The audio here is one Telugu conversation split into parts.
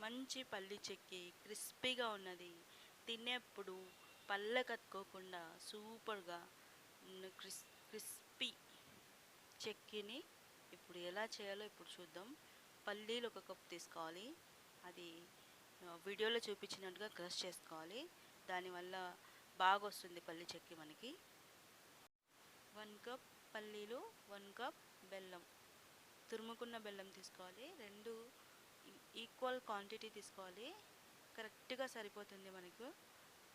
మంచి పల్లి చెక్కి క్రిస్పీగా ఉన్నది. తినేప్పుడు పళ్ళకత్తుకోకుండా సూపర్గా క్రిస్పీ చెక్కిని ఇప్పుడు ఎలా చేయాలో ఇప్పుడు చూద్దాం. పల్లీలు ఒక కప్ తీసుకోవాలి. అది వీడియోలో చూపించినట్టుగా క్రష్ చేసుకోవాలి. దానివల్ల బాగా వస్తుంది పల్లి చెక్కి మనకి. 1 కప్ పల్లీలు, 1 కప్ బెల్లం, తురుముకున్న బెల్లం తీసుకోవాలి. 2 ఈక్వల్ క్వాంటిటీ తీసుకోవాలి. కరెక్ట్గా సరిపోతుంది మనకు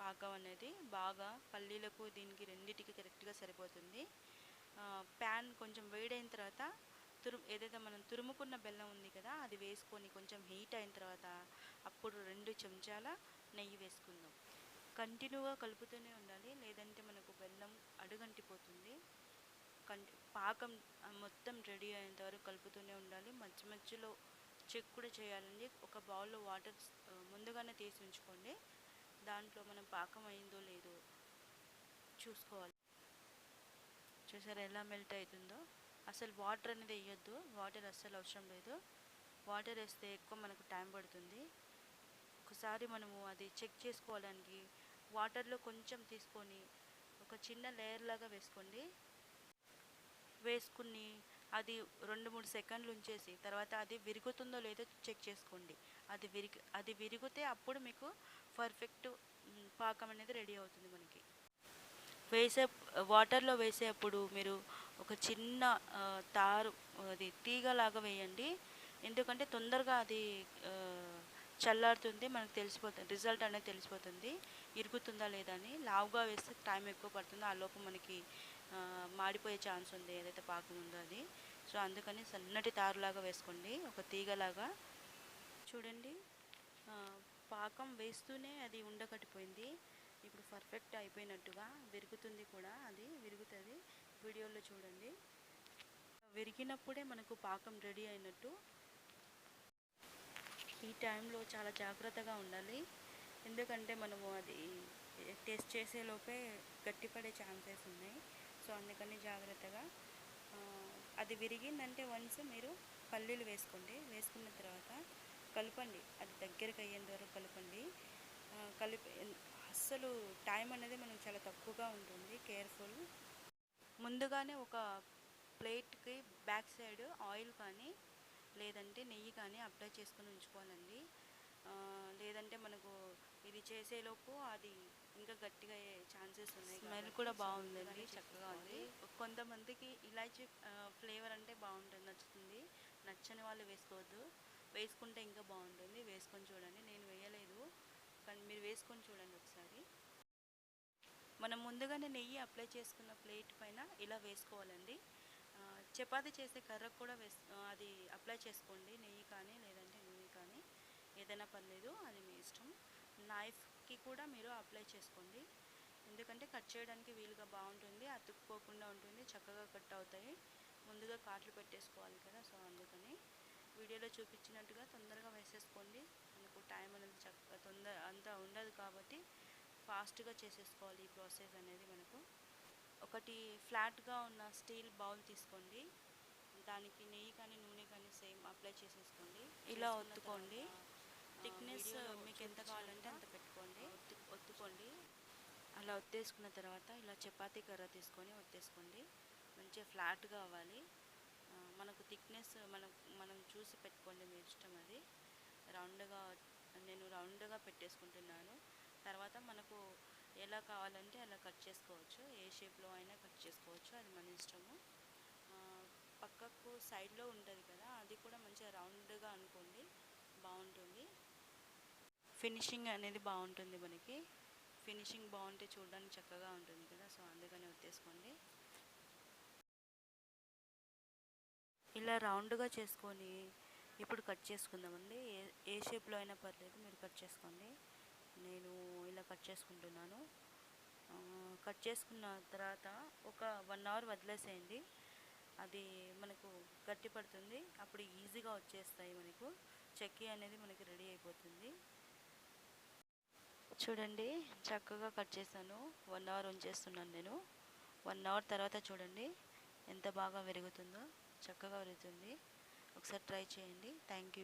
పాకం అనేది. బాగా పల్లీలకు దీనికి రెండిటికి కరెక్ట్గా సరిపోతుంది. ప్యాన్ కొంచెం వేడైన తర్వాత ఏదైతే మనం తురుముకున్న బెల్లం ఉంది కదా, అది వేసుకొని కొంచెం హీట్ అయిన తర్వాత అప్పుడు 2 చెంచాల నెయ్యి వేసుకుందాం. కంటిన్యూగా కలుపుతూనే ఉండాలి, లేదంటే మనకు బెల్లం అడుగంటిపోతుంది. పాకం మొత్తం రెడీ అయ్యేంత వరకు కలుపుతూనే ఉండాలి. మధ్య మధ్యలో చెక్ కూడా చేయాలండి. ఒక బౌల్లో వాటర్ ముందుగానే తీసి ఉంచుకోండి. దాంట్లో మనం పాకం అయిందో లేదో చూసుకోవాలి. చూసారా ఎలా మెల్ట్ అవుతుందో. అసలు వాటర్ అనేది వేయొద్దు, వాటర్ అస్సలు అవసరం లేదు. వాటర్ వేస్తే ఎక్కువ మనకు టైం పడుతుంది. ఒకసారి మనము అది చెక్ చేసుకోవడానికి వాటర్లో కొంచెం తీసుకొని ఒక చిన్న లేయర్ లాగా వేసుకోండి. వేసుకుని అది 2-3 సెకండ్లు ఉంచేసి తర్వాత అది విరుగుతుందో లేదో చెక్ చేసుకోండి. అది విరిగితే అప్పుడు మీకు పర్ఫెక్ట్ పాకం అనేది రెడీ అవుతుంది. మనకి వాటర్లో వేసేటప్పుడు మీరు ఒక చిన్న తారు అది తీగలాగా వేయండి. ఎందుకంటే తొందరగా అది చల్లారుతుంది, మనకు తెలిసిపోతుంది, రిజల్ట్ అనేది తెలిసిపోతుంది ఇరుగుతుందా లేదా అని. లావుగా వేస్తే టైం ఎక్కువ పడుతుంది, ఆ లోపు మనకి మాడిపోయే ఛాన్స్ ఉంది ఏదైతే పాకం ఉందో అది. సో అందుకని సన్నటి తారులాగా వేసుకోండి, ఒక తీగలాగా. చూడండి పాకం వేస్తూనే అది ఉండకట్టిపోయింది. ఇప్పుడు పర్ఫెక్ట్ అయిపోయినట్టుగా విరుగుతుంది కూడా, అది విరుగుతుంది. వీడియోలో చూడండి, విరిగినప్పుడే మనకు పాకం రెడీ అయినట్టు. ఈ టైంలో చాలా జాగ్రత్తగా ఉండాలి, ఎందుకంటే మనము అది టెస్ట్ చేసేలోపే గట్టిపడే ఛాన్సెస్ ఉన్నాయి. సో అందుకని జాగ్రత్తగా అది విరిగిందంటే వన్స్ మీరు పల్లీలు వేసుకోండి. వేసుకున్న తర్వాత కలపండి, అది దగ్గరికి అయ్యేంత వరకు కలపండి. అస్సలు టైం అనేది మనకు చాలా తక్కువగా ఉంటుంది. కేర్ఫుల్. ముందుగానే ఒక ప్లేట్కి బ్యాక్ సైడ్ ఆయిల్ కానీ లేదంటే నెయ్యి కానీ అప్లై చేసుకొని ఉంచుకోవాలండి. లేదంటే మనకు ఇది చేసేలోపు అది ఇంకా గట్టిగా అయ్యే ఛాన్సెస్ ఉన్నాయి. స్మెల్ కూడా బాగుందండి, చక్కగా ఉంది. కొంతమందికి ఇలాచీ ఫ్లేవర్ అంటే బాగుంటుంది, నచ్చుతుంది. నచ్చని వాళ్ళు వేసుకోవద్దు, వేసుకుంటే ఇంకా బాగుంటుంది. వేసుకొని చూడండి, నేను వేయలేదు కానీ మీరు వేసుకొని చూడండి ఒకసారి. మనం ముందుగానే నెయ్యి అప్లై చేసుకున్న ప్లేట్ పైన ఇలా వేసుకోవాలండి. చపాతీ చేసే కర్రకు కూడా అది అప్లై చేసుకోండి, నెయ్యి కానీ లేదంటే నూనె కానీ ఏదైనా పర్లేదు, అది మీ ఇష్టం. నైఫ్కి కూడా మీరు అప్లై చేసుకోండి, ఎందుకంటే కట్ చేయడానికి వీలుగా బాగుంటుంది, అతుక్కుపోకుండా ఉంటుంది, చక్కగా కట్ అవుతాయి. ముందుగా కాట్లు పెట్టేసుకోవాలి కదా, సో అందుకని వీడియోలో చూపించినట్టుగా తొందరగా వేసేసుకోండి. మనకు టైం అనేది అంతా ఉండదు కాబట్టి ఫాస్ట్గా చేసేసుకోవాలి ఈ ప్రాసెస్ అనేది. మనకు ఒకటి ఫ్లాట్గా ఉన్న స్టీల్ బౌల్ తీసుకోండి, దానికి నెయ్యి కానీ నూనె కానీ సేమ్ అప్లై చేసేసుకోండి. ఇలా ఒత్తుకోండి. థిక్నెస్ మీకు ఎంత కావాలంటే అంత పెట్టుకోండి, ఒత్తుకోండి. అలా ఒత్తేసుకున్న తర్వాత ఇలా చపాతీ కర్ర తీసుకొని ఒత్తేసుకోండి. మంచిగా ఫ్లాట్గా అవ్వాలి. మనకు థిక్నెస్ మనం చూసి పెట్టుకోండి, మీ ఇష్టం. అది నేను రౌండ్గా పెట్టేసుకుంటున్నాను. తర్వాత మనకు ఎలా కావాలంటే అలా కట్ చేసుకోవచ్చు, ఏ షేప్లో అయినా కట్ చేసుకోవచ్చు, అది మన ఇష్టము. పక్కకు సైడ్లో ఉంటుంది కదా, అది కూడా మంచిగా రౌండ్గా అనుకోండి, బాగుంటుంది. ఫినిషింగ్ అనేది బాగుంటుంది మనకి. ఫినిషింగ్ బాగుంటే చూడడానికి చక్కగా ఉంటుంది కదా, సో అందుకని ఒత్తేసుకోండి. ఇలా రౌండ్గా చేసుకొని ఇప్పుడు కట్ చేసుకుందామండి. ఏ షేప్లో అయినా పర్లేదు, మీరు కట్ చేసుకోండి. నేను ఇలా కట్ చేసుకుంటున్నాను. కట్ చేసుకున్న తర్వాత ఒక 1 అవర్ వదిలేసేయండి, అది మనకు గట్టి పడుతుంది. అప్పుడు ఈజీగా వచ్చేస్తాయి మనకు, చెక్కీ అనేది మనకి రెడీ అయిపోతుంది. చూడండి చక్కగా కట్ చేశాను. 1 అవర్ ఉంచేస్తున్నాను నేను. 1 అవర్ తర్వాత చూడండి ఎంత బాగా విరుగుతుందో, చక్కగా విరుగుతుంది. ఒకసారి ట్రై చేయండి. Thank you.